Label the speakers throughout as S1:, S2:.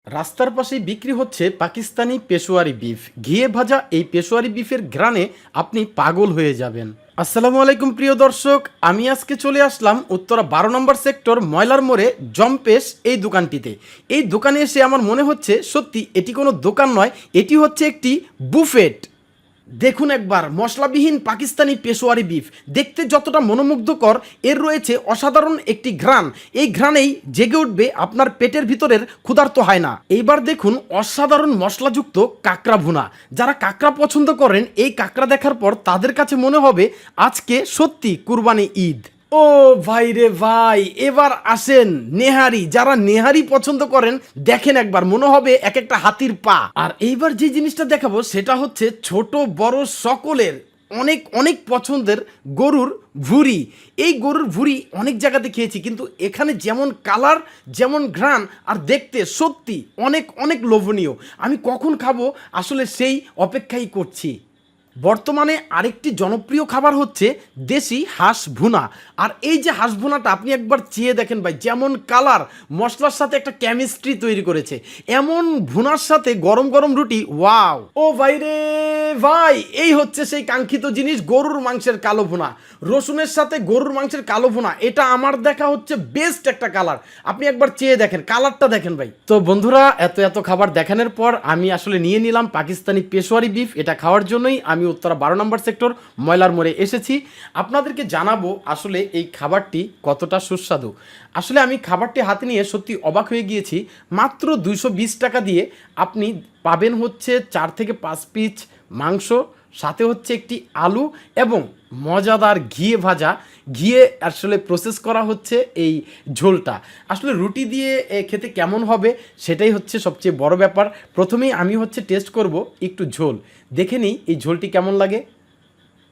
S1: রাস্তার পাশেই বিক্রি হচ্ছে পাকিস্তানি পেশোয়ারি বিফ। ঘিয়ে ভাজা এই পেশোয়ারি বিফের ঘ্রাণে আপনি পাগল হয়ে যাবেন। আসসালামু আলাইকুম প্রিয় দর্শক, আমি আজকে চলে আসলাম উত্তরা 12 নম্বর সেক্টর ময়লার মোড়ে জম্পেশ এই দোকানটিতে। এই দোকানে এসে আমার মনে হচ্ছে সত্যি এটি কোনো দোকান নয়, এটি হচ্ছে একটি বুফেট। দেখুন একবার মশলাবিহীন পাকিস্তানি পেশোয়ারি বিফ দেখতে যতটা মনোমুগ্ধকর, এর রয়েছে অসাধারণ একটি ঘ্রাণ। এই ঘ্রাণেই জেগে উঠবে আপনার পেটের ভিতরের ক্ষুধার্ত হয় না। এইবার দেখুন অসাধারণ মশলাযুক্ত কাঁকড়া ভুনা। যারা কাঁকড়া পছন্দ করেন, এই কাঁকড়া দেখার পর তাদের কাছে মনে হবে আজকে সত্যি কুরবানি ঈদ। ও ভাই রে ভাই, এবার আসেন নেহারি। যারা নেহারি পছন্দ করেন দেখেন একবার, মনে হবে এক একটা হাতির পা। আর এইবার যে জিনিসটা দেখাবো সেটা হচ্ছে ছোট বড় সকলের অনেক অনেক পছন্দের গরুর ভুঁড়ি। এই গরুর ভুঁড়ি অনেক জায়গাতে খেয়েছি, কিন্তু এখানে যেমন কালার, যেমন ঘ্রাণ, আর দেখতে সত্যি অনেক অনেক লোভনীয়। আমি কখন খাবো আসলে সেই অপেক্ষাই করছি। বর্তমানে আরেকটি জনপ্রিয় খাবার হচ্ছে দেশি হাঁস ভুনা। আর এই যে হাঁস ভুনাটা আপনি একবার চেয়ে দেখেন ভাই, যেমন কালার, মশলার সাথে একটা কেমিস্ট্রি তৈরি করেছে। এমন ভুনার সাথে গরম গরম রুটি, ওয়াও! ও ভাই রে ভাই, এই হচ্ছে সেই কাঙ্ক্ষিত জিনিস, গরুর মাংসের কালো ভুনা। রসুনের সাথে গরুর মাংসের কালো ভুনা, এটা আমার দেখা হচ্ছে বেস্ট একটা কালার। আপনি একবার চেয়ে দেখেন, কালারটা দেখেন ভাই। তো বন্ধুরা, এত এত খাবার দেখানোর পর আমি আসলে নিয়ে নিলাম পাকিস্তানি পেশোয়ারি বিফ। এটা খাওয়ার জন্যই আমি উত্তরা 12 নম্বর সেক্টর ময়লার মোড়ে এসেছি। আপনাদেরকে জানাবো আসলে এই খাবারটি কতটা সুস্বাদু। আসলে আমি খাবারটি হাতে নিয়ে সত্যি অবাক হয়ে গিয়েছি। মাত্র 220 টাকা দিয়ে আপনি পাবেন হচ্ছে 4 থেকে 5 পিস মাংস, সাথে হচ্ছে একটি আলু এবং মজাদার ঘিয়ে ভাজা। ঘিয়ে আসলে প্রসেস করা হচ্ছে এই ঝোলটা। আসলে রুটি দিয়ে খেতে কেমন হবে সেটাই হচ্ছে সবচেয়ে বড় ব্যাপার। প্রথমেই আমি হচ্ছে টেস্ট করব একটু ঝোল, দেখে নিই এই ঝোলটি কেমন লাগে।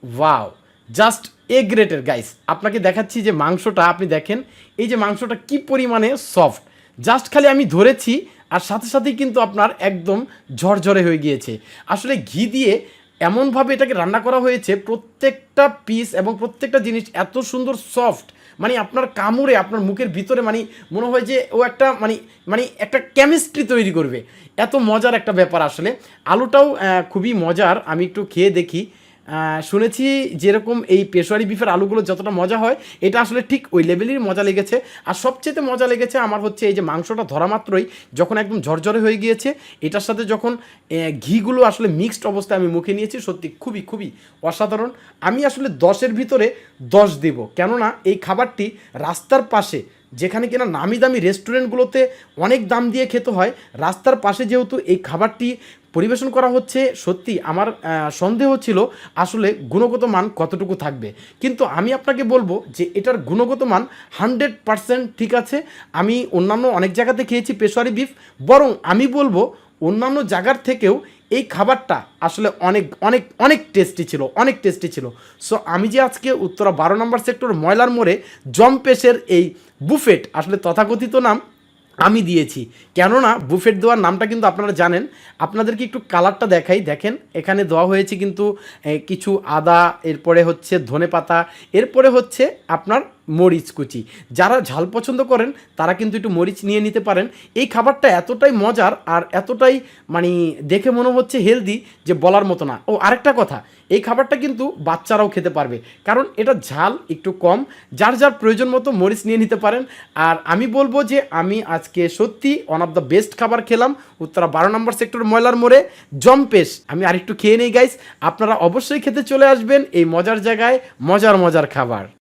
S1: Wow, just a greater guys. আপনাকে দেখাচ্ছি যে মাংসটা, আপনি দেখেন এই যে মাংসটা কি পরিমাণে সফট। জাস্ট খালি আমি ধরেছি আর সাথে সাথেই কিন্তু আপনার একদম ঝরঝরে হয়ে গিয়েছে। আসলে ঘি দিয়ে এমনভাবে এটাকে রান্না করা হয়েছে, প্রত্যেকটা পিস এবং প্রত্যেকটা জিনিস এত সুন্দর সফট, মানে আপনার কামড়ে আপনার মুখের ভিতরে মানে মনে হয় যে ও একটা মানে মানে একটা কেমিস্ট্রি তৈরি করবে। এত মজার একটা ব্যাপার। আসলে আলুটাও খুবই মজার, আমি একটু খেয়ে দেখি। শুনেছি যেরকম এই পেশোয়ারি বিফের আলুগুলো যতটা মজা হয়, এটা আসলে ঠিক ওই লেভেলেরই মজা লেগেছে। আর সবচেয়ে মজা লেগেছে আমার হচ্ছে এই যে মাংসটা ধরা মাত্রই যখন একদম ঝরঝরে হয়ে গিয়েছে, এটার সাথে যখন ঘিগুলো আসলে মিক্সড অবস্থায় আমি মুখে নিয়েছি, সত্যি খুবই খুবই অসাধারণ। আমি আসলে 10-এর ভিতরে 10 দেব, কেননা এই খাবারটি রাস্তার পাশে, যেখানে কিনা নামি দামি রেস্টুরেন্টগুলোতে অনেক দাম দিয়ে খেতে হয়, রাস্তার পাশে যেহেতু এই খাবারটি পরিবেশন করা হচ্ছে, সত্যি আমার সন্দেহ ছিল আসলে গুণগত মান কতটুকু থাকবে। কিন্তু আমি আপনাকে বলবো যে এটার গুণগত মান 100% ঠিক আছে। আমি অন্যান্য অনেক জায়গাতে খেয়েছি পেশোয়ারি বিফ, বরং আমি বলবো অন্যান্য জায়গার থেকেও এই খাবারটা আসলে অনেক অনেক অনেক টেস্টি ছিল, অনেক টেস্টি ছিল। সো আমি যে আজকে উত্তরা 12 নম্বর সেক্টর ময়লার মোড়ে জম্পেশের এই বুফেট, আসলে তথাকথিত নাম আমি দিয়েছি, কেননা বুফেট দেওয়ার নামটা কিন্তু আপনারা জানেন। আপনাদেরকে একটু কালারটা দেখাই, দেখেন এখানে দেওয়া হয়েছে কিন্তু কিছু আদা, এরপরে হচ্ছে ধনেপাতা, এরপরে হচ্ছে আপনার মরিচ কুচি। যারা ঝাল পছন্দ করেন তারা কিন্তু একটু মরিচ নিয়ে নিতে পারেন। এই খাবারটা এতটাই মজার আর এতটাই মানে দেখে মনে হচ্ছে হেলদি যে বলার মতো না। ও আরেকটা কথা, এই খাবারটা কিন্তু বাচ্চারাও খেতে পারবে, কারণ এটা ঝাল একটু কম। যার যার প্রয়োজন মতো মরিচ নিয়ে নিতে পারেন। আর আমি বলবো যে আমি আজকে সত্যি ওয়ান অফ দ্য বেস্ট খাবার খেলাম উত্তরা 12 নম্বর সেক্টর ময়লার মোড়ে জম্পেশ। আমি আরেকটু খেয়ে নেই গাইস, আপনারা অবশ্যই খেতে চলে আসবেন এই মজার জায়গায়, মজার মজার খাবার।